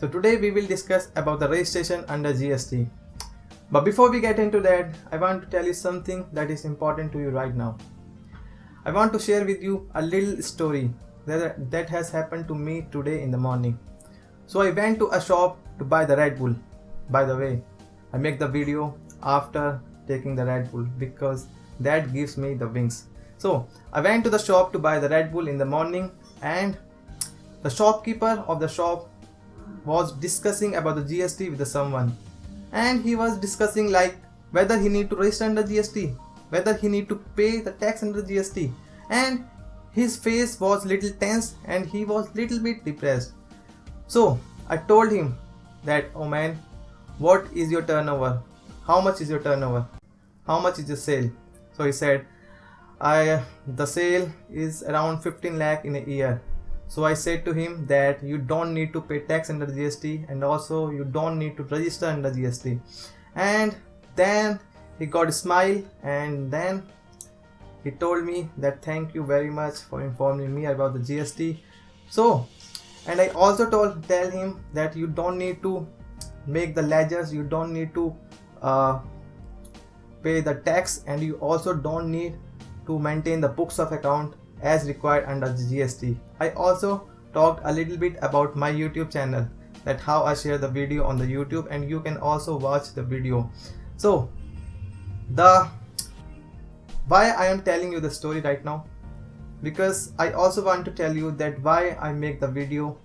So today we will discuss about the registration under GST. But before we get into that, I want to tell you something that is important to you right now. I want to share with you a little story that has happened to me today in the morning. So I went to a shop to buy the Red Bull. By the way, I make the video after taking the Red Bull because that gives me the wings. So I went to the shop to buy the Red Bull in the morning, and the shopkeeper of the shop was discussing about the GST with someone, and he was discussing like whether he need to register under GST, whether he need to pay the tax under GST, and his face was little tense and he was little bit depressed. So I told him that, oh man, what is your turnover? How much is your turnover? How much is your sale? So he said, the sale is around 15 lakh in a year. So I said to him that you don't need to pay tax under GST, and also you don't need to register under GST. And then he got a smile, and then he told me that thank you very much for informing me about the GST. So, and I also tell him that you don't need to make the ledgers, you don't need to pay the tax, and you also don't need to maintain the books of account as required under the GST. I also talked a little bit about my YouTube channel, that how I share the video on the YouTube, and you can also watch the video. So why I am telling you the story right now, because I also want to tell you that why I make the video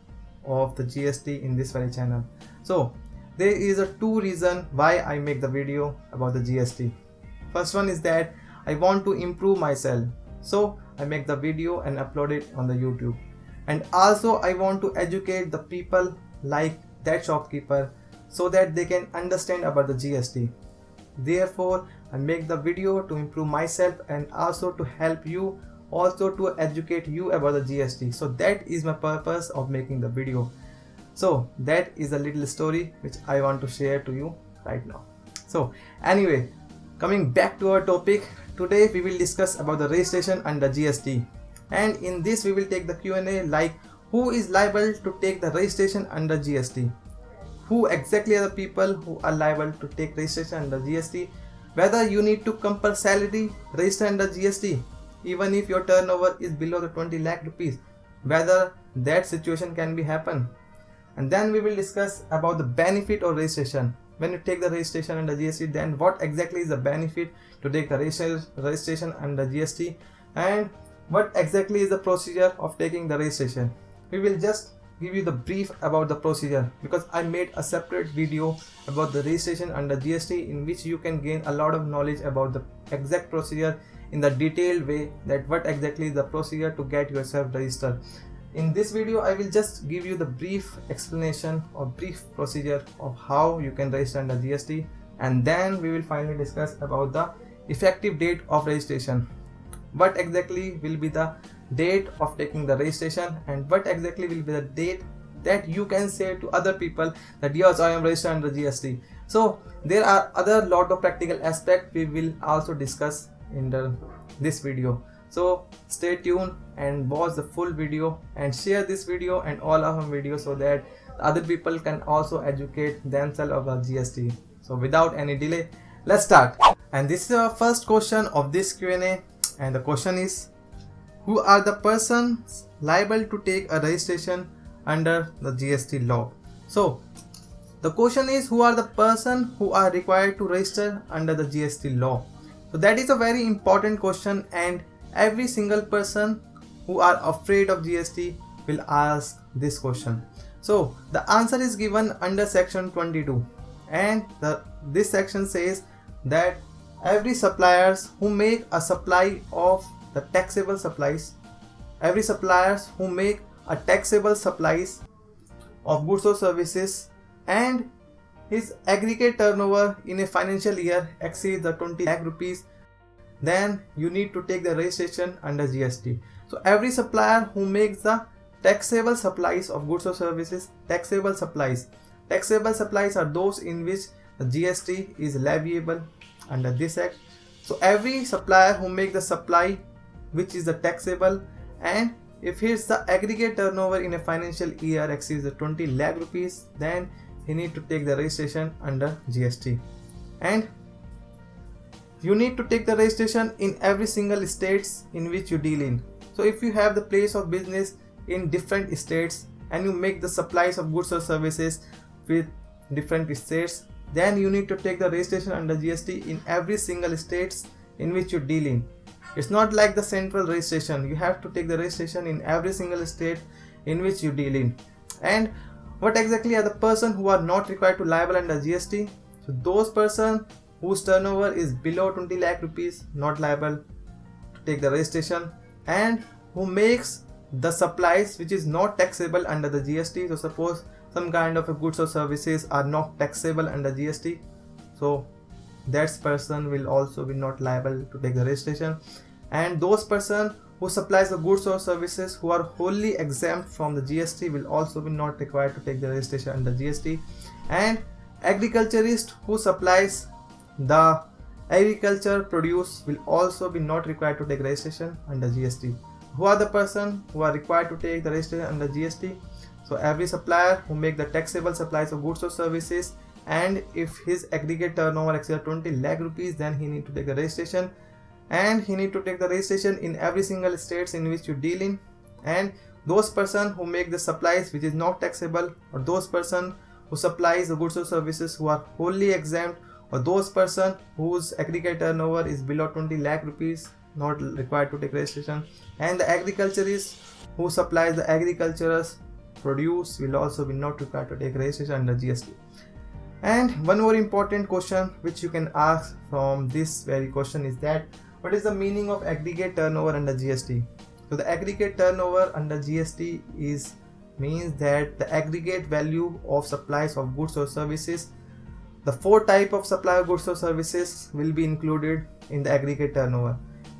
of the GST in this very channel. So there is a two reason why I make the video about the GST. First one is that I want to improve myself, so I make the video and upload it on the YouTube. And also I want to educate the people like that shopkeeper so that they can understand about the GST. Therefore I make the video to improve myself and also to help you, also to educate you about the GST. So that is my purpose of making the video. So that is a little story which I want to share to you right now. So anyway, coming back to our topic, today we will discuss about the registration under GST, and in this we will take the Q&A like who is liable to take the registration under GST, who exactly are the people who are liable to take registration under GST, whether you need to compulsorily register under GST even if your turnover is below the 20 lakh rupees, whether that situation can be happen. And then we will discuss about the benefit of registration. When you take the registration under GST, then what exactly is the benefit to take the registration under GST, and what exactly is the procedure of taking the registration. We will just give you the brief about the procedure, because I made a separate video about the registration under GST in which you can gain a lot of knowledge about the exact procedure in the detailed way, that what exactly is the procedure to get yourself registered. In this video I will just give you the brief explanation or brief procedure of how you can register under GST, and then we will finally discuss about the effective date of registration. What exactly will be the date of taking the registration, and what exactly will be the date that you can say to other people that yes, I am registered under GST. So there are other lot of practical aspects we will also discuss in this video. So stay tuned and watch the full video, and share this video and all of our videos so that other people can also educate themselves about GST. So without any delay, let's start. And this is our first question of this Q&A, and the question is, who are the persons liable to take a registration under the GST law? So the question is, who are the person who are required to register under the GST law? So that is a very important question, and every single person who are afraid of GST will ask this question. So the answer is given under section 22, and this section says that every suppliers who make a supply of the taxable supplies, every suppliers who make a taxable supplies of goods or services, and his aggregate turnover in a financial year exceeds the 20 lakh rupees, then you need to take the registration under GST. So every supplier who makes the taxable supplies of goods or services, taxable supplies are those in which the GST is leviable under this act. So every supplier who makes the supply which is the taxable, and if his the aggregate turnover in a financial year exceeds the 20 lakh rupees, then he need to take the registration under GST. And you need to take the registration in every single states in which you deal in. So if you have the place of business in different states and you make the supplies of goods or services with different states, then you need to take the registration under GST in every single states in which you deal in. It's not like the central registration. You have to take the registration in every single state in which you deal in. And what exactly are the person who are not required to liable under GST? So those person whose turnover is below 20 lakh rupees not liable to take the registration, and who makes the supplies which is not taxable under the GST. So suppose some kind of a goods or services are not taxable under GST, so that person will also be not liable to take the registration. And those person who supplies the goods or services who are wholly exempt from the GST will also be not required to take the registration under GST. And agriculturist who supplies the agriculture produce will also be not required to take registration under GST. Who are the person who are required to take the registration under GST? So every supplier who make the taxable supplies of goods or services, and if his aggregate turnover exceeds 20 lakh rupees, then he need to take the registration. And he need to take the registration in every single states in which you deal in. And those person who make the supplies which is not taxable, or those person who supplies the goods or services who are wholly exempt, or those person whose aggregate turnover is below 20 lakh rupees not required to take registration. And the agriculturist who supplies the agriculture's produce will also be not required to take registration under GST. And one more important question which you can ask from this very question is that what is the meaning of aggregate turnover under GST? So the aggregate turnover under GST means that the aggregate value of supplies of goods or services, the four type of supply of goods or services will be included in the aggregate turnover.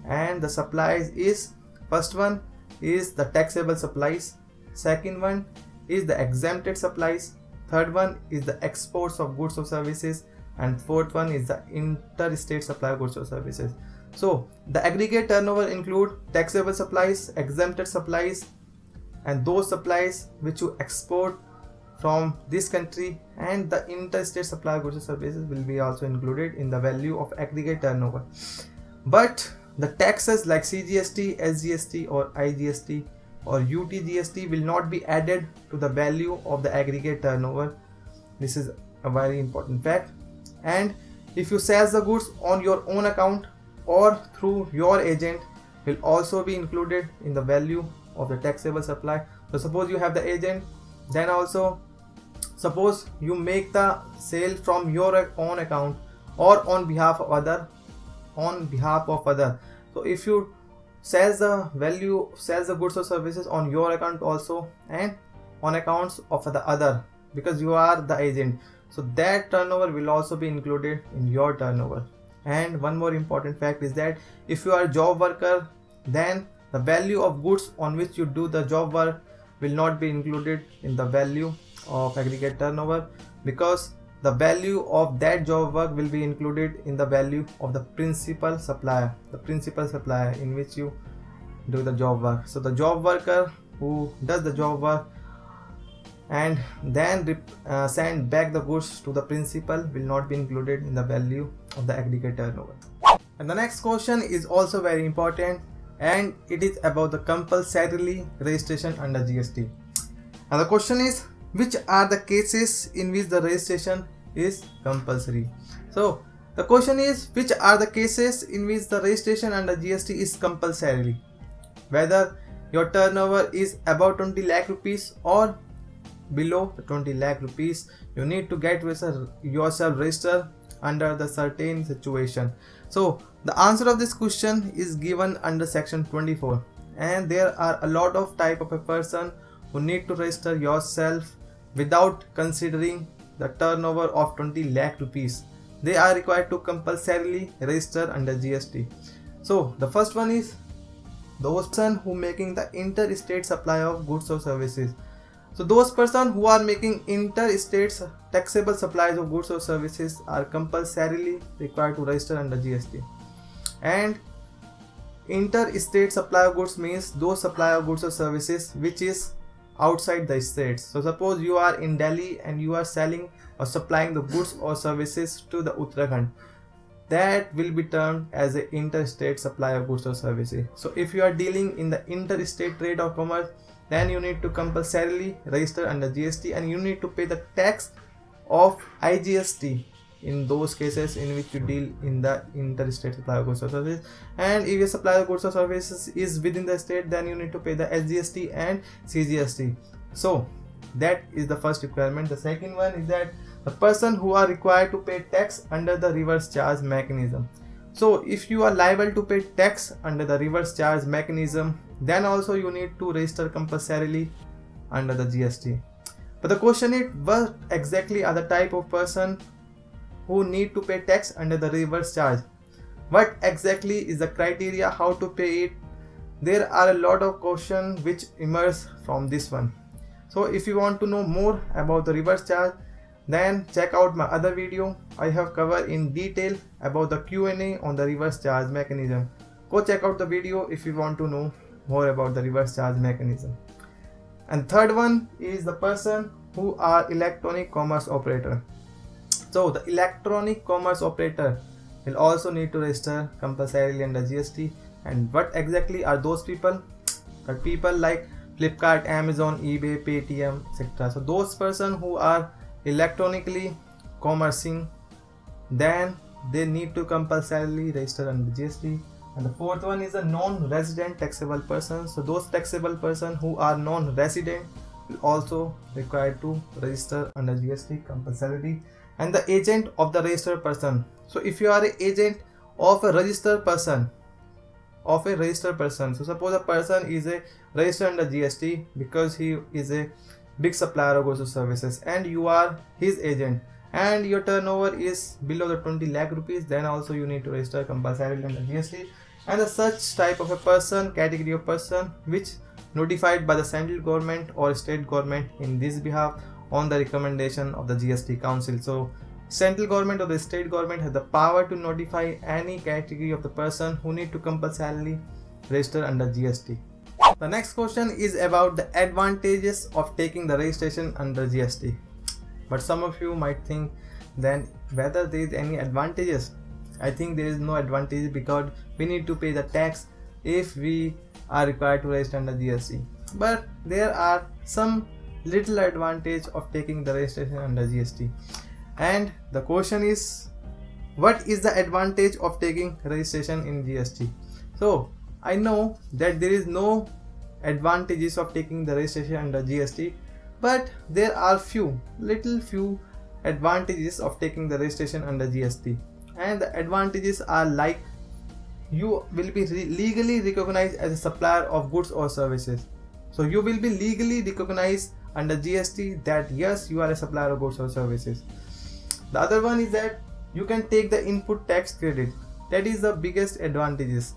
And the supplies is, first one is the taxable supplies, second one is the exempted supplies, third one is the exports of goods or services, and fourth one is the interstate supply of goods or services. So the aggregate turnover include taxable supplies, exempted supplies, and those supplies which you export from this country, and the interstate supply of goods or services will be also included in the value of aggregate turnover. But the taxes like CGST, SGST or IGST or UTGST will not be added to the value of the aggregate turnover. This is a very important fact. And if you sell the goods on your own account or through your agent, will also be included in the value of the taxable supply. So suppose you have the agent, then also suppose you make the sale from your own account or on behalf of other. So if you sells the goods or services on your account also and on accounts of the other, because you are the agent, so that turnover will also be included in your turnover. And one more important fact is that if you are a job worker, then the value of goods on which you do the job work will not be included in the value of aggregate turnover, because the value of that job work will be included in the value of the principal supplier in which you do the job work. So the job worker who does the job work and then send back the goods to the principal will not be included in the value of the aggregate turnover. And the next question is also very important, and it is about the compulsorily registration under GST. And the question is, which are the cases in which the registration is compulsory? So the question is, which are the cases in which the registration under GST is compulsory? Whether your turnover is above 20 lakh rupees or below 20 lakh rupees, you need to get yourself registered under the certain situation. So the answer of this question is given under section 24, and there are a lot of type of a person who need to register yourself without considering the turnover of 20 lakh rupees. They are required to compulsorily register under GST. So the first one is those person who making the interstate supply of goods or services. So those person who are making interstate taxable supplies of goods or services are compulsorily required to register under GST. And Interstate supply of goods means those supply of goods or services which is outside the states. So suppose you are in Delhi and you are selling or supplying the goods or services to the Uttarakhand, that will be termed as an interstate supply of goods or services. So if you are dealing in the interstate trade or commerce, then you need to compulsorily register under GST and you need to pay the tax of IGST in those cases in which you deal in the interstate supply of goods or services. And if your supply of goods or services is within the state, then you need to pay the SGST and CGST. So that is the first requirement. The second one is that the person who are required to pay tax under the reverse charge mechanism. So if you are liable to pay tax under the reverse charge mechanism, then also you need to register compulsorily under the GST. But the question is, what exactly are the type of person who need to pay tax under the reverse charge? What exactly is the criteria how to pay it? There are a lot of questions which emerge from this one. So if you want to know more about the reverse charge, then check out my other video. I have covered in detail about the Q&A on the reverse charge mechanism. Go check out the video if you want to know more about the reverse charge mechanism. And third one is the person who are electronic commerce operator. So the electronic commerce operator will also need to register compulsorily under GST. And what exactly are those people? The people like Flipkart, Amazon, eBay, Paytm, etc. So those person who are electronically commercing, then they need to compulsorily register under GST. And the fourth one is a non-resident taxable person. So those taxable person who are non-resident will also required to register under GST compulsorily. And the agent of the registered person. So if you are an agent of a registered person, so suppose a person is a registered under GST because he is a big supplier of goods or services and you are his agent and your turnover is below the 20 lakh rupees, then also you need to register compulsorily under GST. And the such type of a person, category of person which notified by the central government or state government in this behalf on the recommendation of the GST Council. So central government or the state government has the power to notify any category of the person who need to compulsorily register under GST. The next question is about the advantages of taking the registration under GST. But some of you might think then whether there is any advantages. I think there is no advantage because we need to pay the tax if we are required to register under GST. But there are some little advantage of taking the registration under GST. And the question is, what is the advantage of taking registration in GST? So I know that there is no advantages of taking the registration under GST, but there are few advantages of taking the registration under GST. And the advantages are like you will be legally recognized as a supplier of goods or services. So you will be legally recognized under GST that yes, you are a supplier of goods or services. The other one is that you can take the input tax credit. That is the biggest advantages.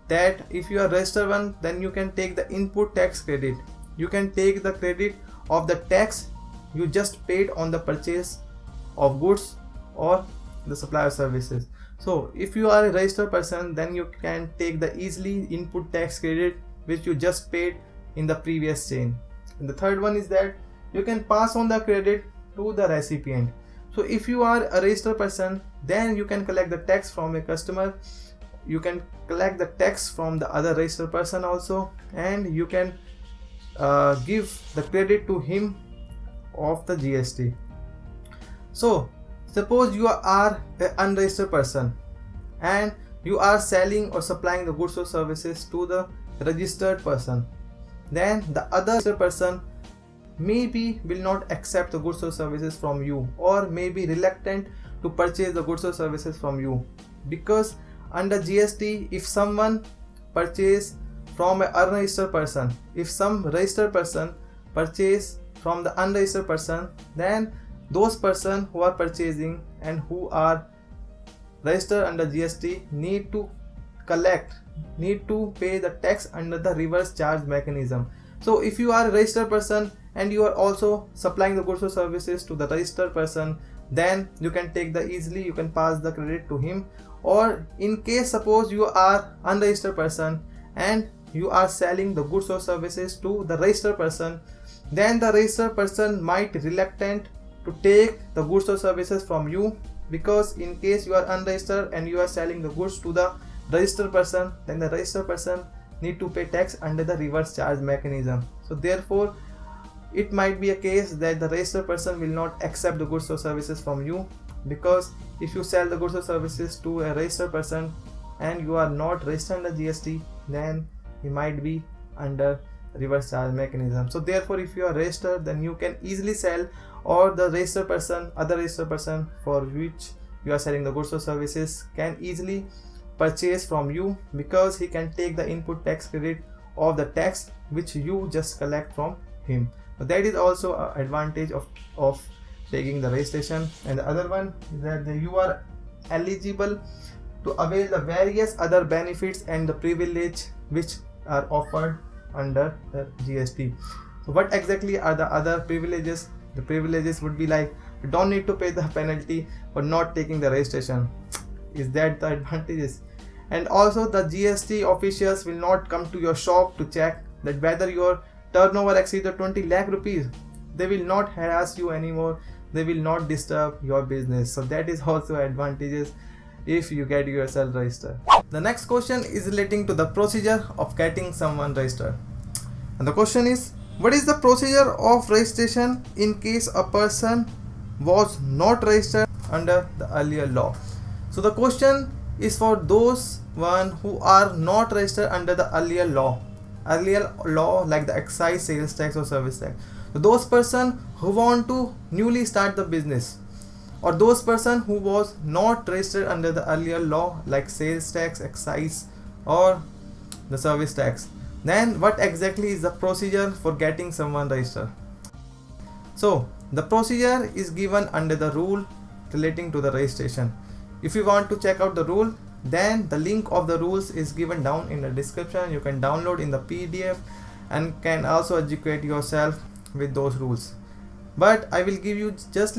That if you are registered one, then you can take the input tax credit. You can take the credit of the tax you just paid on the purchase of goods or the supply of services. So if you are a registered person, then you can take the easily input tax credit which you just paid in the previous chain. And the third one is that you can pass on the credit to the recipient. So if you are a registered person, then you can collect the tax from a customer, you can collect the tax from the other registered person also, and you can give the credit to him of the GST. So suppose you are an unregistered person and you are selling or supplying the goods or services to the registered person, then the other registered person maybe will not accept the goods or services from you or may be reluctant to purchase the goods or services from you, because under GST, if someone purchase from an unregistered person, if some registered person purchase from the unregistered person, then those person who are purchasing and who are registered under GST need to pay the tax under the reverse charge mechanism. So if you are a registered person and you are also supplying the goods or services to the registered person, then you can take the easily, you can pass the credit to him. Or in case suppose you are unregistered person and you are selling the goods or services to the registered person, then the registered person might reluctant to take the goods or services from you, because in case you are unregistered and you are selling the goods to the registered person, then the registered person need to pay tax under the reverse charge mechanism. So therefore it might be a case that the registered person will not accept the goods or services from you, because if you sell the goods or services to a registered person and you are not registered under GST, then you might be under reverse charge mechanism. So therefore if you are registered, then you can easily sell, or the registered person, other registered person for which you are selling the goods or services can easily purchase from you, because he can take the input tax credit of the tax which you just collect from him. So that is also an advantage of taking the registration. And the other one is that you are eligible to avail the various other benefits and the privilege which are offered under the GST. So what exactly are the other privileges? The privileges would be like, you don't need to pay the penalty for not taking the registration. Is that the advantages? And also the GST officials will not come to your shop to check that whether your turnover exceeds 20 lakh rupees. They will not harass you anymore, they will not disturb your business. So that is also advantages if you get yourself registered. The next question is relating to the procedure of getting someone registered. And the question is, what is the procedure of registration in case a person was not registered under the earlier law? So the question is for those one who are not registered under the earlier law like the excise, sales tax or service tax. So those person who want to newly start the business, or those person who was not registered under the earlier law like sales tax, excise or the service tax, then what exactly is the procedure for getting someone registered? So the procedure is given under the rule relating to the registration. If you want to check out the rule, then the link of the rules is given down in the description. You can download in the PDF and can also educate yourself with those rules. But I will give you just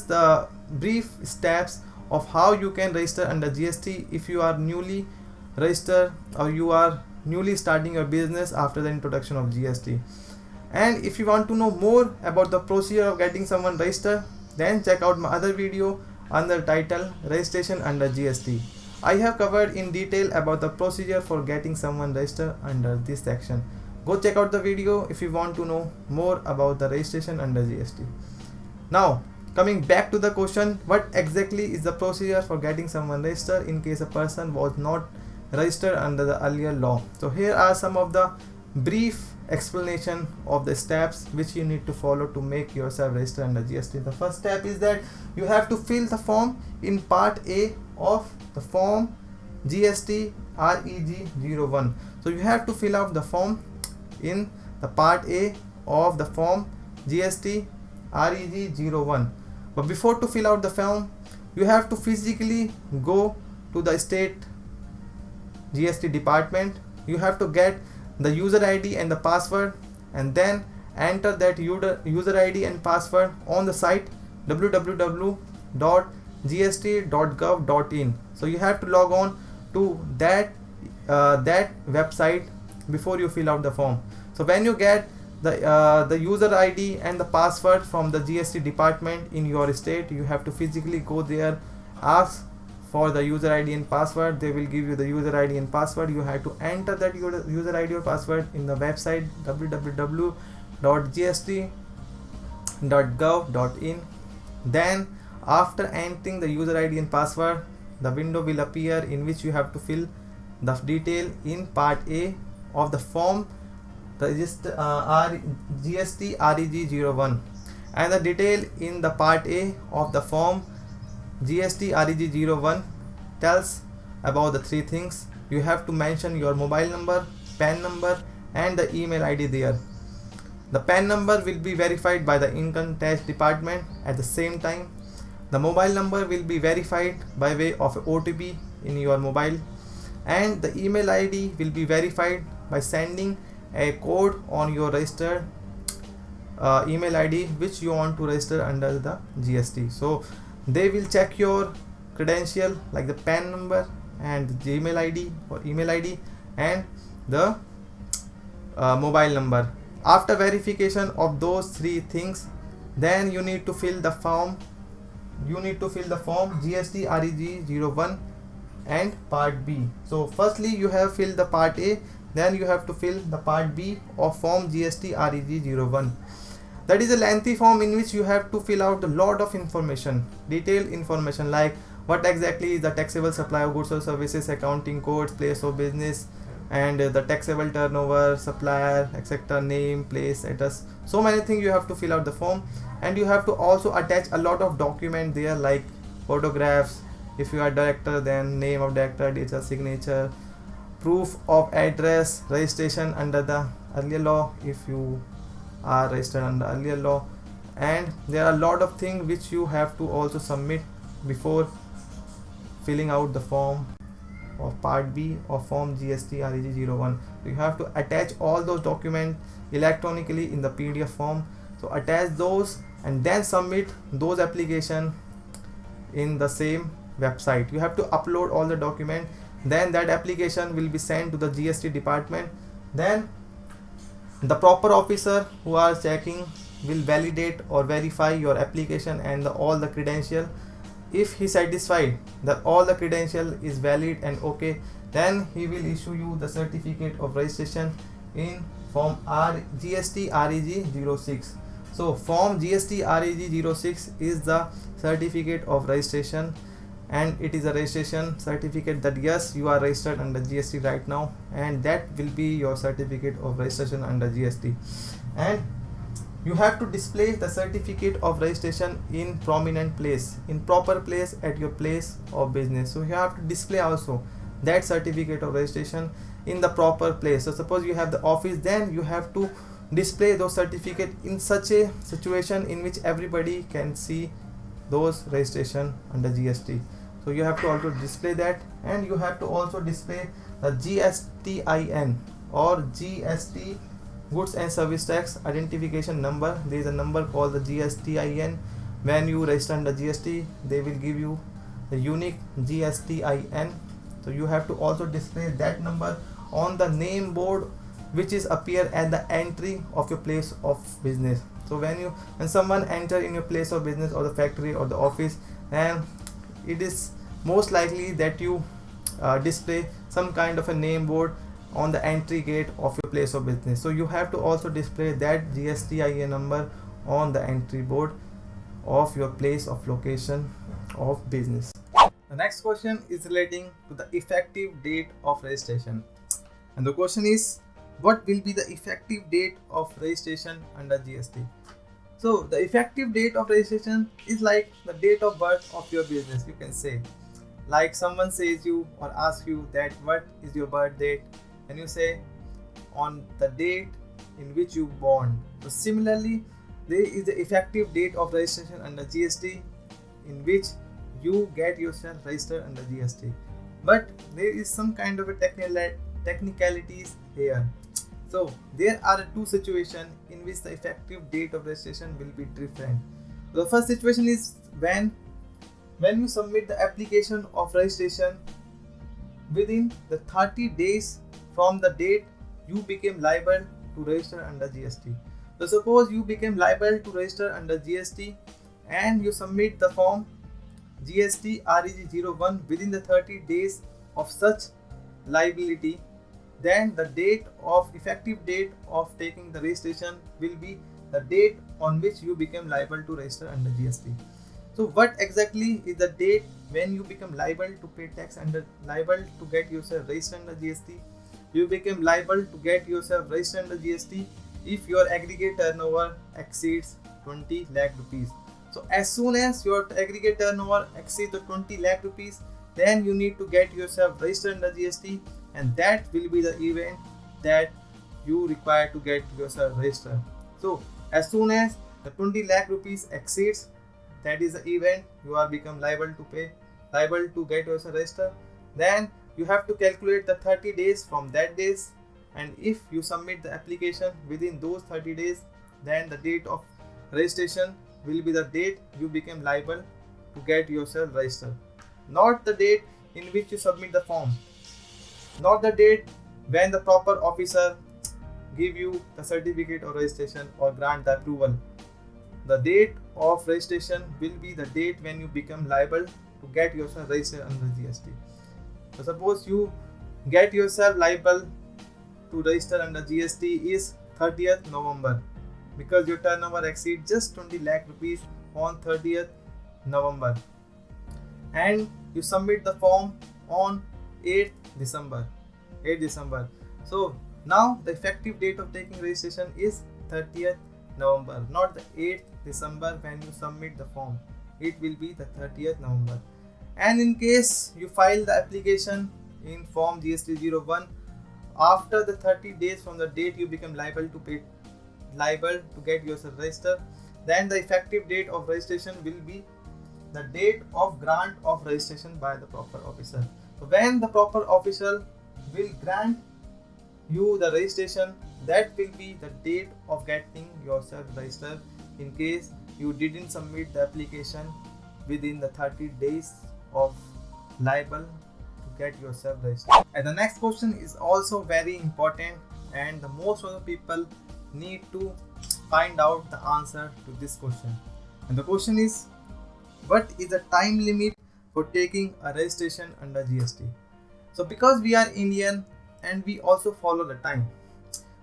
the brief steps of how you can register under GST if you are newly registered or you are newly starting your business after the introduction of GST. And if you want to know more about the procedure of getting someone registered, then check out my other video under the title Registration under GST. I have covered in detail about the procedure for getting someone registered under this section. Go check out the video if you want to know more about the registration under GST. Now coming back to the question, what exactly is the procedure for getting someone registered in case a person was not registered under the earlier law? So here are some of the brief explanation of the steps which you need to follow to make yourself register under GST. The first step is that you have to fill the form in part A of the form GST REG 01. So you have to fill out the form in the part A of the form GST REG 01. But before to fill out the form, you have to physically go to the state GST department. You have to get the user ID and the password, and then enter that user ID and password on the site www.gst.gov.in. so you have to log on to that website before you fill out the form. So when you get the user ID and the password from the GST department in your state, you have to physically go there, ask for the user ID and password. They will give you the user ID and password. You have to enter that user ID or password in the website www.gst.gov.in. Then after entering the user ID and password, the window will appear in which you have to fill the detail in part A of the form GST REG 01, and the detail in the part A of the form GST REG 01 tells about the three things. You have to mention your mobile number, PAN number and the email ID there. The PAN number will be verified by the income tax department at the same time. The mobile number will be verified by way of OTP in your mobile, and the email ID will be verified by sending a code on your registered email ID which you want to register under the GST. So they will check your credential like the PAN number and the Gmail ID or email ID and the mobile number. After verification of those three things, then you need to fill the form. You need to fill the form GST REG 01 and part B. So firstly you have filled the part A, then you have to fill the part B of form GST REG 01. That is a lengthy form in which you have to fill out a lot of information, detailed information like what exactly is the taxable supply of goods or services, accounting codes, place of business, and the taxable turnover, supplier, etc., name, place, address. So many things you have to fill out the form, and you have to also attach a lot of document there like photographs. If you are director, then name of director, dates of signature, proof of address, registration under the earlier law if you are registered under earlier law, and there are a lot of things which you have to also submit before filling out the form of part B of form GST REG 01. So you have to attach all those documents electronically in the PDF form. So attach those and then submit those application in the same website. You have to upload all the document, then that application will be sent to the GST department. Then the proper officer who are checking will validate or verify your application and all the credential. If he satisfied that all the credential is valid and okay, then he will issue you the certificate of registration in form GST REG 06. So form GST REG 06 is the certificate of registration, and it is a registration certificate that yes, you are registered under GST right now, and that will be your certificate of registration under GST. And you have to display the certificate of registration in prominent place, in proper place at your place of business. So you have to display also that certificate of registration in the proper place. So suppose you have the office, then you have to display those certificate in such a situation in which everybody can see those registration under GST. So you have to also display that, and you have to also display the GSTIN or GST goods and service tax identification number. There is a number called the GSTIN. When you register under GST, they will give you the unique GSTIN. So you have to also display that number on the name board which is appear at the entry of your place of business. So when someone enter in your place of business or the factory or the office, then it is most likely that you display some kind of a name board on the entry gate of your place of business. So you have to also display that GSTIN number on the entry board of your place of location of business. The next question is relating to the effective date of registration, and the question is, what will be the effective date of registration under GST? So the effective date of registration is like the date of birth of your business, you can say. Like someone says you or asks you that what is your birth date, and you say on the date in which you born. So similarly, there is the effective date of registration under GST in which you get yourself registered under GST. But there is some kind of a technicalities here. So there are two situations in which the effective date of registration will be different. The first situation is when you submit the application of registration within the 30 days from the date you became liable to register under GST. So suppose you became liable to register under GST and you submit the form GST REG 01 within the 30 days of such liability, then the effective date of taking the registration will be the date on which you became liable to register under GST. So what exactly is the date when you become liable to pay tax under, liable to get yourself registered under GST? You became liable to get yourself registered under GST if your aggregate turnover exceeds 20 lakh rupees. So as soon as your aggregate turnover exceeds the 20 lakh rupees, then you need to get yourself registered under GST, and that will be the event that you require to get yourself registered. So as soon as the 20 lakh rupees exceeds, that is the event you are become liable to get yourself registered. Then you have to calculate the 30 days from that days, and if you submit the application within those 30 days, then the date of registration will be the date you became liable to get yourself registered, not the date in which you submit the form, not the date when the proper officer give you the certificate of registration or grant the approval. The date of registration will be the date when you become liable to get yourself registered under GST. So suppose you get yourself liable to register under GST is 30th November because your turnover exceeds just 20 lakh rupees on 30th November, and you submit the form on 8th December. So now the effective date of taking registration is 30th November, not the 8th December when you submit the form. It will be the 30th November. And in case you file the application in form GST01 after the 30 days from the date you become liable to get yourself registered, then the effective date of registration will be the date of grant of registration by the proper officer. So when the proper officer will grant you the registration, that will be the date of getting yourself registered in case you didn't submit the application within the 30 days of liable to get yourself registered. And the next question is also very important, and the most of the people need to find out the answer to this question. And the question is, what is the time limit for taking a registration under GST? So because we are Indian and we also follow the time,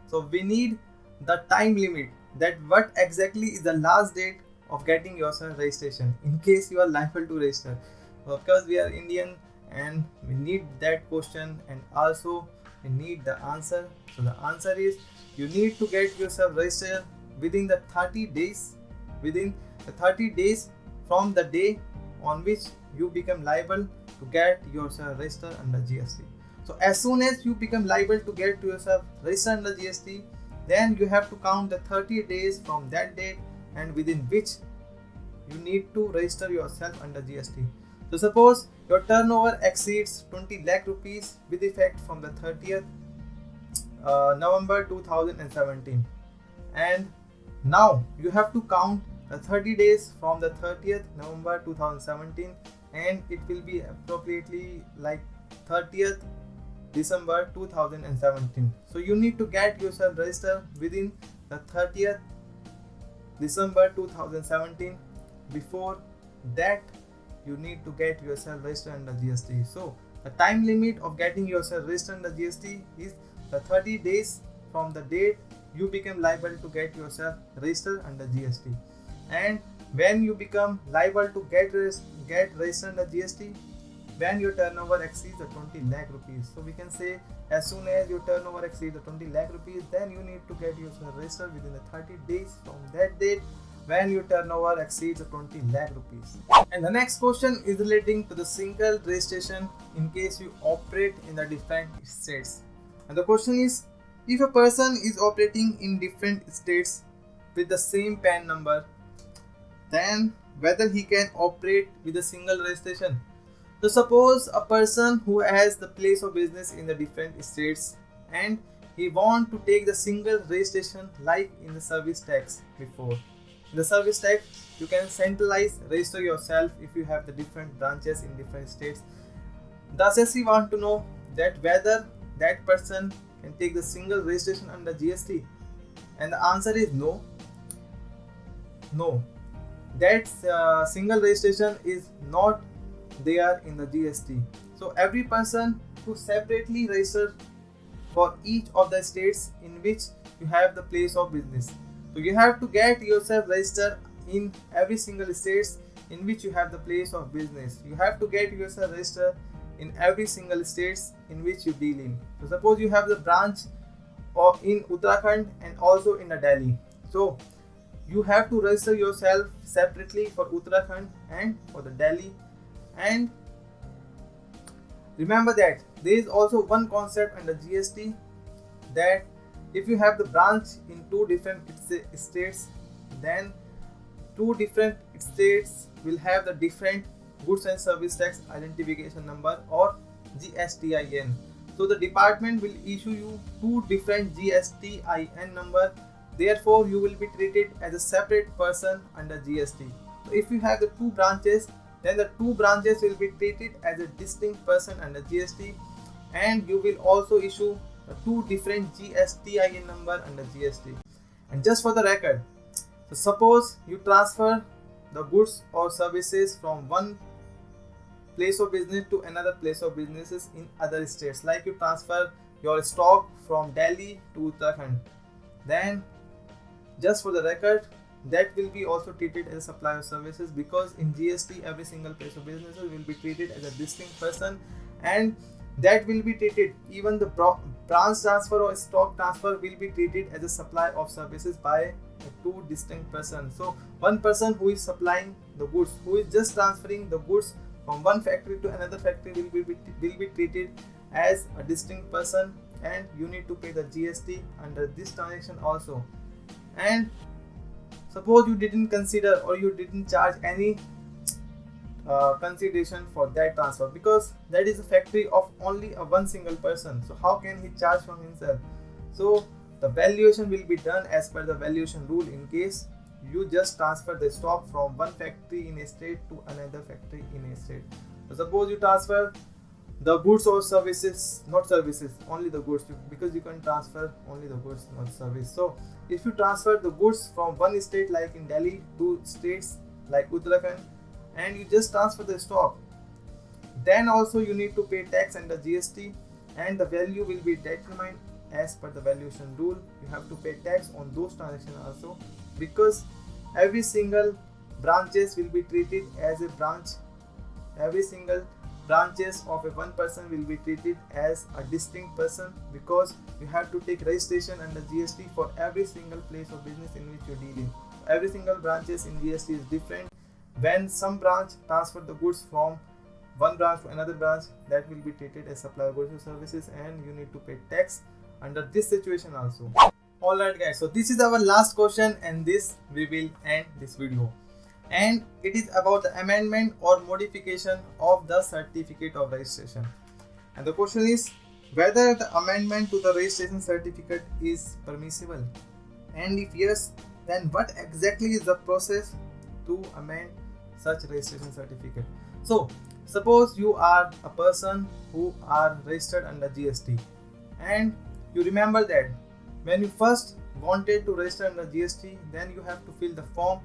so we need the time limit, that what exactly is the last date of getting yourself registration in case you are liable to register. So because we are Indian and we need that question, and also we need the answer. So the answer is, you need to get yourself registered within the 30 days from the day on which you become liable to get yourself registered under GST. So as soon as you become liable to get yourself registered under GST, then you have to count the 30 days from that date and within which you need to register yourself under GST. So suppose your turnover exceeds 20 lakh rupees with effect from the 30th November 2017, and now you have to count the 30 days from the 30th November 2017, and it will be appropriately like 30th December 2017. So you need to get yourself registered within the 30th December 2017. Before that, you need to get yourself registered under GST. So the time limit of getting yourself registered under GST is the 30 days from the date you become liable to get yourself registered under GST. And when you become liable to get registered under GST, when your turnover exceeds the 20 lakh rupees. So we can say as soon as your turnover exceeds the 20 lakh rupees, then you need to get yourself registered within the 30 days from that date when your turnover exceeds the 20 lakh rupees. And the next question is relating to the single registration in case you operate in the different states. And the question is, if a person is operating in different states with the same PAN number, then whether he can operate with a single registration. So suppose a person who has the place of business in the different states and he want to take the single registration like in the service tax before. In the service tax, you can centralize register yourself if you have the different branches in different states. The assessee want to know that whether that person can take the single registration under GST, and the answer is no. That single registration is not there in the GST. So every person who separately registers for each of the states in which you have the place of business. So you have to get yourself registered in every single states in which you have the place of business. You have to get yourself registered in every single states in which you deal in. So suppose you have the branch or in Uttarakhand and also in the Delhi. So you have to register yourself separately for Uttarakhand and for the Delhi. And remember that there is also one concept under GST, that if you have the branch in two different states, then two different states will have the different goods and service tax identification number or GSTIN. So the department will issue you two different GSTIN number Therefore, you will be treated as a separate person under GST. So if you have the two branches, then the two branches will be treated as a distinct person under GST, and you will also issue two different GSTIN number under GST. And just for the record, so suppose you transfer the goods or services from one place of business to another place of businesses in other states, like you transfer your stock from Delhi to Uttarakhand, then just for the record, that will be also treated as a supplier of services, because in GST every single place of business will be treated as a distinct person, and that will be treated, even the branch transfer or stock transfer will be treated as a supply of services by two distinct persons. So one person who is supplying the goods, who is just transferring the goods from one factory to another factory, will be treated as a distinct person, and you need to pay the GST under this transaction also. And suppose you didn't consider or you didn't charge any consideration for that transfer, because that is a factory of only one single person, so how can he charge from himself? So the valuation will be done as per the valuation rule in case you just transfer the stock from one factory in a state to another factory in a state. So suppose you transfer the goods or services, not services, only the goods, because you can transfer only the goods, not service. So if you transfer the goods from one state like in Delhi to states like Uttarakhand, and you just transfer the stock, then also you need to pay tax under GST, and the value will be determined as per the valuation rule. You have to pay tax on those transactions also, because every single branches will be treated as a branch. Every single branches of a one person will be treated as a distinct person, because you have to take registration under GST for every single place of business in which you're dealing. Every single branches in GST is different. When some branch transfer the goods from one branch to another branch, that will be treated as supply of goods or services, and you need to pay tax under this situation also. Alright guys, so this is our last question, and this we will end this video, and it is about the amendment or modification of the certificate of registration. And the question is whether the amendment to the registration certificate is permissible, and if yes, then what exactly is the process to amend such registration certificate. So suppose you are a person who are registered under GST, and you remember that when you first wanted to register under GST, then you have to fill the form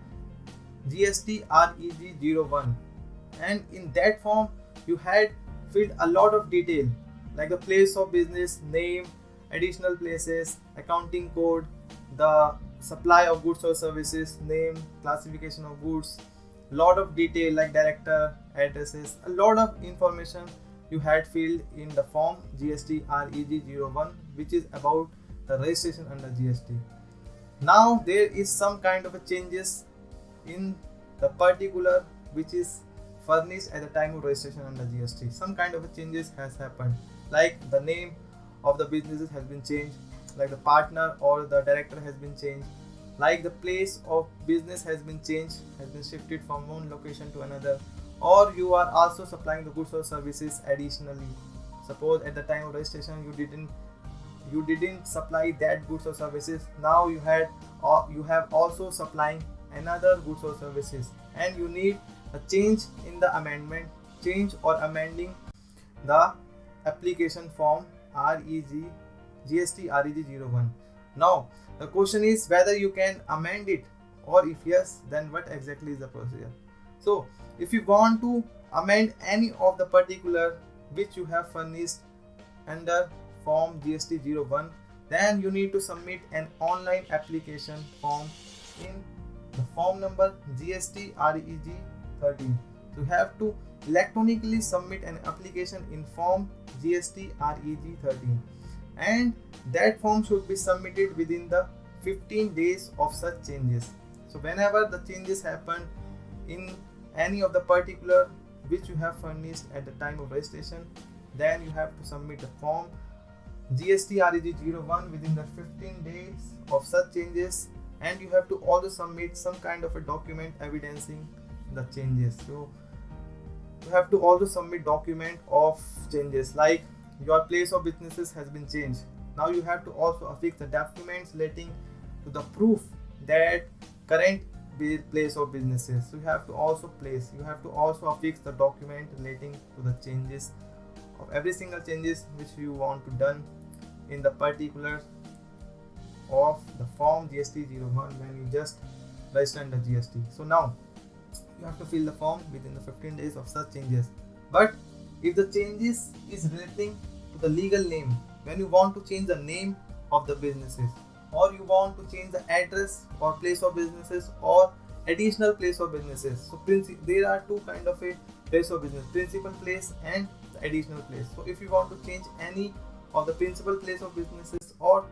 GST REG 01, and in that form you had filled a lot of detail like the place of business, name, additional places, accounting code, the supply of goods or services, name, classification of goods, lot of detail like director, addresses, a lot of information you had filled in the form GST REG 01, which is about the registration under GST. Now there is some kind of a changes in the particular which is furnished at the time of registration under GST. Some kind of a changes has happened, like the name of the businesses has been changed, like the partner or the director has been changed, like the place of business has been changed, has been shifted from one location to another, or you are also supplying the goods or services additionally. Suppose at the time of registration you didn't supply that goods or services, now you have also supplying another goods or services, and you need a change in the amendment, change or amending the application form GST REG 01. Now the question is whether you can amend it, or if yes, then what exactly is the procedure. So if you want to amend any of the particular which you have furnished under form GST 01, then you need to submit an online application form in the form number GST REG 13. So you have to electronically submit an application in form GST REG 13, and that form should be submitted within the 15 days of such changes. So whenever the changes happen in any of the particular which you have furnished at the time of registration, then you have to submit the form GST REG 01 within the 15 days of such changes, and you have to also submit some kind of a document evidencing the changes. So you have to also submit document of changes, like your place of businesses has been changed. Now you have to also affix the documents letting to the proof that current place of businesses. So you have to also affix the document relating to the changes of every single changes which you want to done in the particulars of the form GST-01 when you just register under GST. So now you have to fill the form within the 15 days of such changes. But if the changes is relating to the legal name, when you want to change the name of the businesses, or you want to change the address or place of businesses or additional place of businesses. So there are two kind of a place of business, principal place and the additional place. So if you want to change any of the principal place of businesses or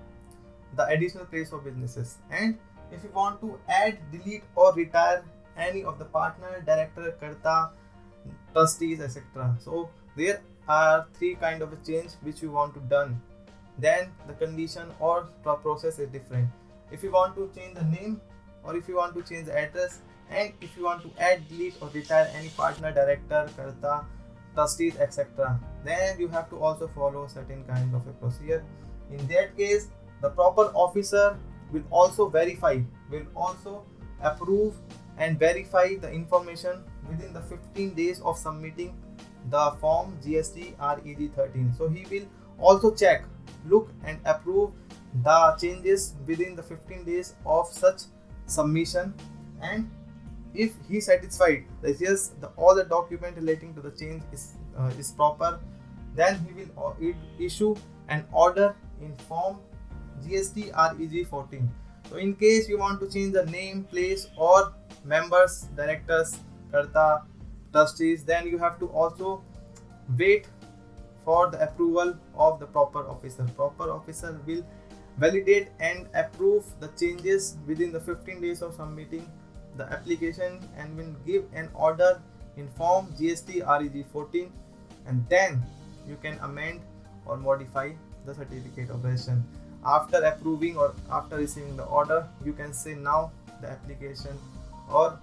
the additional place of businesses, and if you want to add, delete or retire any of the partner, director, karta, trustees, etc. So there are three kind of a change which you want to done. Then the condition or process is different. If you want to change the name, or if you want to change the address, and if you want to add, delete or retire any partner, director, karta, trustees, etc., then you have to also follow certain kind of a procedure. In that case, the proper officer will also approve and verify the information within the 15 days of submitting the form GST REG 13. So he will also check, look and approve the changes within the 15 days of such submission, and if he satisfied that yes, all the document relating to the change is proper, then he will issue an order in form GST REG 14. So in case you want to change the name, place or members, directors, karta, trustees, then you have to also wait for the approval of the proper officer. Proper officer will validate and approve the changes within the 15 days of submitting the application and will give an order in form GST REG 14, and then you can amend or modify the certificate of registration. After approving or after receiving the order, you can say now the application or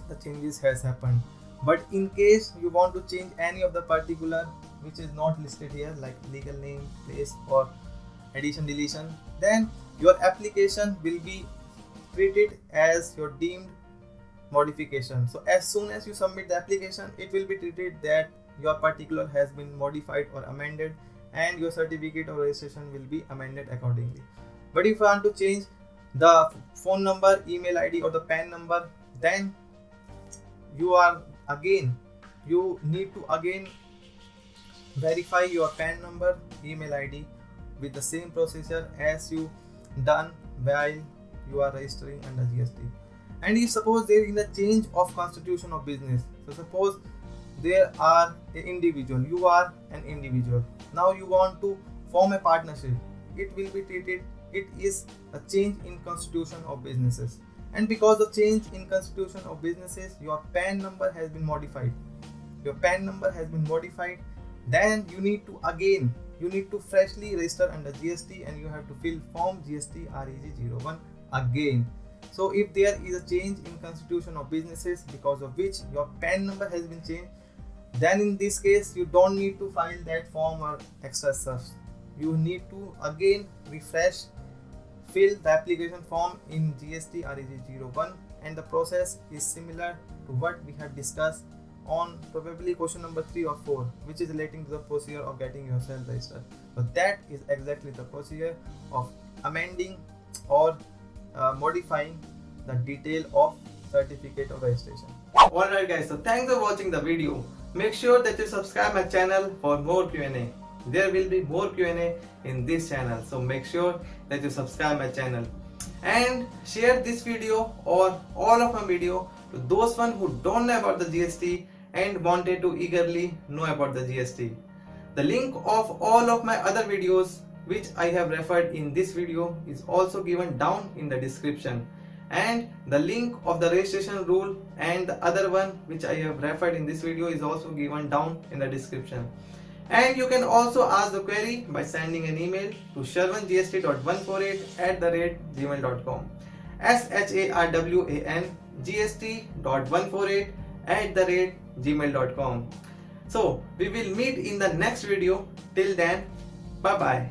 the changes has happened. But in case you want to change any of the particular which is not listed here, like legal name, place or addition, deletion, then your application will be treated as your deemed modification. So as soon as you submit the application, it will be treated that your particular has been modified or amended, and your certificate of registration will be amended accordingly. But if you want to change the phone number, email ID or the PAN number, then you need to again verify your PAN number, email ID with the same procedure as you done while you are registering under GST. And if suppose there is a change of constitution of business, so suppose there are an individual, you are an individual, now you want to form a partnership, it will be treated, it is a change in constitution of businesses, and because the change in constitution of businesses, your PAN number has been modified, then you need to freshly register under GST and you have to fill form GST REG 01 again. So if there is a change in constitution of businesses because of which your PAN number has been changed, then in this case you don't need to file that form or extra stuff. You need to again refresh, fill the application form in GST REG 01, and the process is similar to what we have discussed on probably question number 3 or 4, which is relating to the procedure of getting yourself registered. So that is exactly the procedure of amending or modifying the detail of certificate of registration. Alright guys, so thanks for watching the video. Make sure that you subscribe my channel for more Q&A. There will be more Q&A in this channel, so make sure that you subscribe my channel and share this video or all of my video to those one who don't know about the GST and wanted to eagerly know about the GST. The link of all of my other videos which I have referred in this video is also given down in the description, and the link of the registration rule and the other one which I have referred in this video is also given down in the description. And you can also ask the query by sending an email to sharwangst.148@gmail.com, sharwangst.148@gmail.com. So we will meet in the next video. Till then, bye bye.